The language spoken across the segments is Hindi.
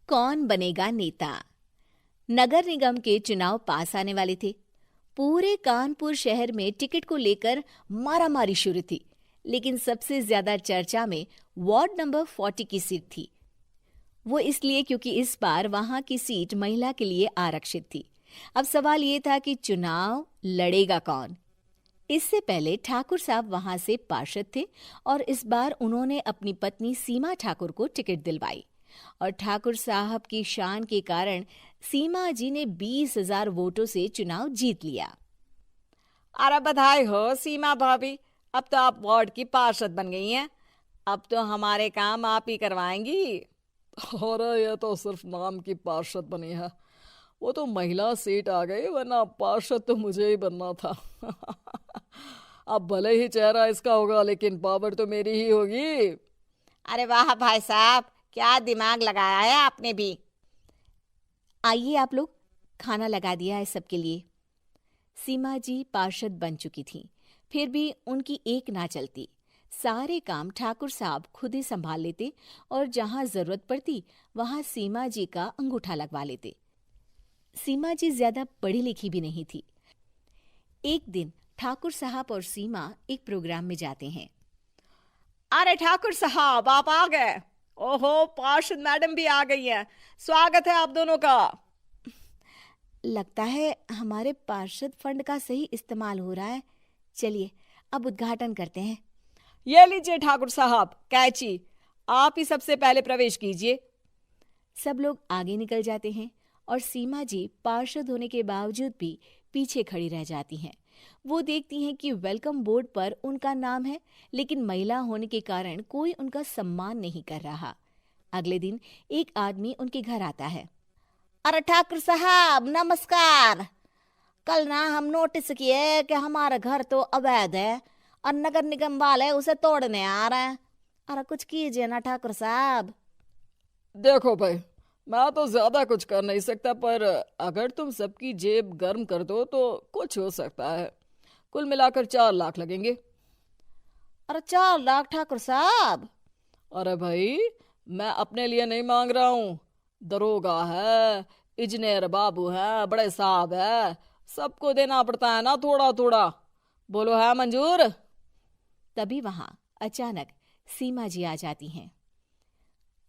कौन बनेगा नेता। नगर निगम के चुनाव पास आने वाले थे। पूरे कानपुर शहर में टिकट को लेकर मारामारी शुरू थी, लेकिन सबसे ज्यादा चर्चा में वार्ड नंबर 40 की सीट थी। वो इसलिए क्योंकि इस बार वहां की सीट महिला के लिए आरक्षित थी। अब सवाल ये था कि चुनाव लड़ेगा कौन। इससे पहले ठाकुर साहब वहां से पार्षद थे और इस बार उन्होंने अपनी पत्नी सीमा ठाकुर को टिकट दिलवाई और ठाकुर साहब की शान के कारण सीमा जी ने 20,000 वोटों से चुनाव जीत लिया। अरे बधाई हो सीमा भाभी, अब तो आप वार्ड की पार्षद बन गई हैं। अब तो हमारे काम आप ही करवाएंगी। अरे ये तो सिर्फ नाम की पार्षद बनी है, वो तो महिला सीट आ गई, वरना पार्षद तो मुझे ही बनना था। अब भले ही चेहरा इसका होगा, लेकिन पावर तो मेरी ही होगी। अरे वाह भाई साहब, क्या दिमाग लगाया है आपने भी। आइए आप लोग, खाना लगा दिया है सबके लिए। सीमा जी पार्षद बन चुकी थीं, फिर भी उनकी एक ना चलती। सारे काम ठाकुर साहब खुद ही संभाल लेते और जहां जरूरत पड़ती वहां सीमा जी का अंगूठा लगवा लेते। सीमा जी ज्यादा पढ़ी लिखी भी नहीं थी। एक दिन ठाकुर साहब और सीमा एक प्रोग्राम में जाते हैं। अरे ठाकुर साहब, आप आ गए। ओहो, पार्षद मैडम भी आ गई हैं। स्वागत है आप दोनों का। लगता है हमारे पार्षद फंड का सही इस्तेमाल हो रहा है। चलिए अब उद्घाटन करते हैं। ये लीजिए ठाकुर साहब कैची, आप ही सबसे पहले प्रवेश कीजिए। सब लोग आगे निकल जाते हैं और सीमा जी पार्षद होने के बावजूद भी पीछे खड़ी रह जाती हैं। वो देखती हैं कि वेलकम बोर्ड पर उनका नाम है, लेकिन महिला होने के कारण कोई उनका सम्मान नहीं कर रहा। अगले दिन एक आदमी उनके घर आता है। अरे ठाकुर साहब नमस्कार। कल ना हम नोटिस किए कि हमारा घर तो अवैध है और नगर निगम वाले उसे तोड़ने आ रहे हैं। अरे कुछ कीजिए ना ठाकुर साहब। देखो भाई, मैं तो ज्यादा कुछ कर नहीं सकता, पर अगर तुम सबकी जेब गर्म कर दो तो कुछ हो सकता है। कुल मिलाकर 4 लाख लगेंगे। अरे 4 लाख ठाकुर साहब? अरे भाई, मैं अपने लिए नहीं मांग रहा हूँ। दरोगा है, इंजीनियर बाबू है, बड़े साहब है, सबको देना पड़ता है ना थोड़ा थोड़ा। बोलो है मंजूर? तभी वहां अचानक सीमा जी आ जाती हैं।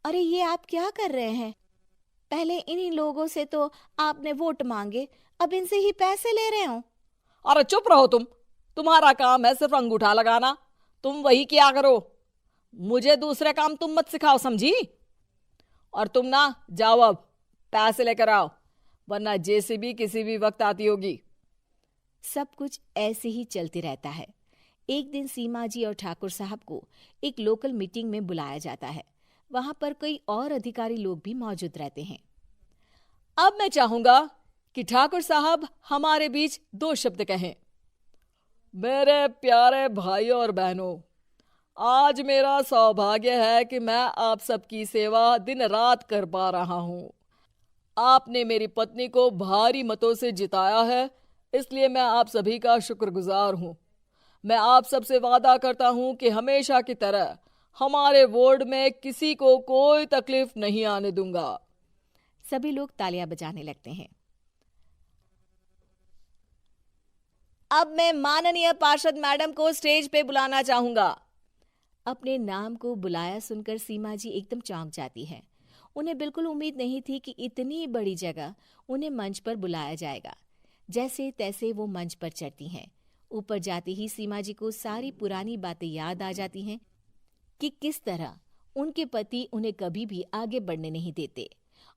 अरे ये आप क्या कर रहे हैं? पहले इन्हीं लोगों से तो आपने वोट मांगे, अब इनसे ही पैसे ले रहे हो। अरे चुप रहो तुम, तुम्हारा काम है सिर्फ अंगूठा लगाना, तुम वही किया करो। मुझे दूसरे काम तुम मत सिखाओ, समझी? और तुम ना जाओ, अब पैसे लेकर आओ, वरना जेसीबी किसी भी वक्त आती होगी। सब कुछ ऐसे ही चलते रहता है। एक दिन सीमा जी और ठाकुर साहब को एक लोकल मीटिंग में बुलाया जाता है। वहां पर कई और अधिकारी लोग भी मौजूद रहते हैं। अब मैं चाहूंगा कि ठाकुर साहब हमारे बीच 2 शब्द कहें। मेरे प्यारे भाइयों और बहनों, आज मेरा सौभाग्य है कि मैं आप सबकी सेवा दिन रात कर पा रहा हूं। आपने मेरी पत्नी को भारी मतों से जिताया है, इसलिए मैं आप सभी का शुक्रगुजार हूं। मैं आप सबसे वादा करता हूं कि हमेशा की तरह हमारे वार्ड में किसी को कोई तकलीफ नहीं आने दूंगा। सभी लोग तालियां बजाने लगते हैं। अब मैं माननीय पार्षद मैडम को स्टेज पे बुलाना चाहूंगा। अपने नाम को बुलाया सुनकर सीमा जी एकदम चौंक जाती है। उन्हें बिल्कुल उम्मीद नहीं थी कि इतनी बड़ी जगह उन्हें मंच पर बुलाया जाएगा। जैसे तैसे वो मंच पर चढ़ती हैं। ऊपर जाते ही सीमा जी को सारी पुरानी बातें याद आ जाती हैं कि किस तरह उनके पति उन्हें कभी भी आगे बढ़ने नहीं देते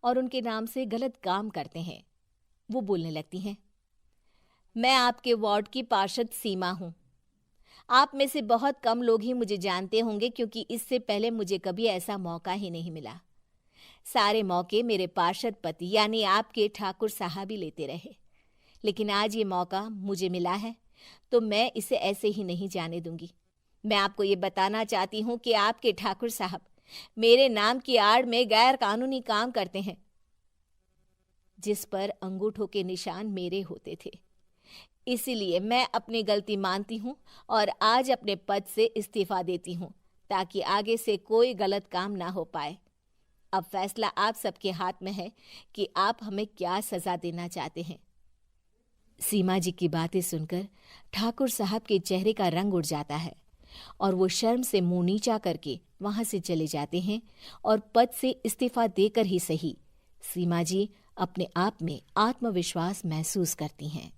और उनके नाम से गलत काम करते हैं। वो बोलने लगती हैं। मैं आपके वार्ड की पार्षद सीमा हूं। आप में से बहुत कम लोग ही मुझे जानते होंगे, क्योंकि इससे पहले मुझे कभी ऐसा मौका ही नहीं मिला। सारे मौके मेरे पार्षद पति यानी आपके ठाकुर साहब ही लेते रहे, लेकिन आज ये मौका मुझे मिला है तो मैं इसे ऐसे ही नहीं जाने दूंगी। मैं आपको ये बताना चाहती हूँ कि आपके ठाकुर साहब मेरे नाम की आड़ में गैर कानूनी काम करते हैं, जिस पर अंगूठों के निशान मेरे होते थे। इसीलिए मैं अपनी गलती मानती हूँ और आज अपने पद से इस्तीफा देती हूँ, ताकि आगे से कोई गलत काम ना हो पाए। अब फैसला आप सबके हाथ में है कि आप हमें क्या सजा देना चाहते हैं। सीमा जी की बातें सुनकर ठाकुर साहब के चेहरे का रंग उड़ जाता है और वो शर्म से मुंह नीचा करके वहां से चले जाते हैं और पद से इस्तीफा देकर ही सही सीमा जी अपने आप में आत्मविश्वास महसूस करती हैं।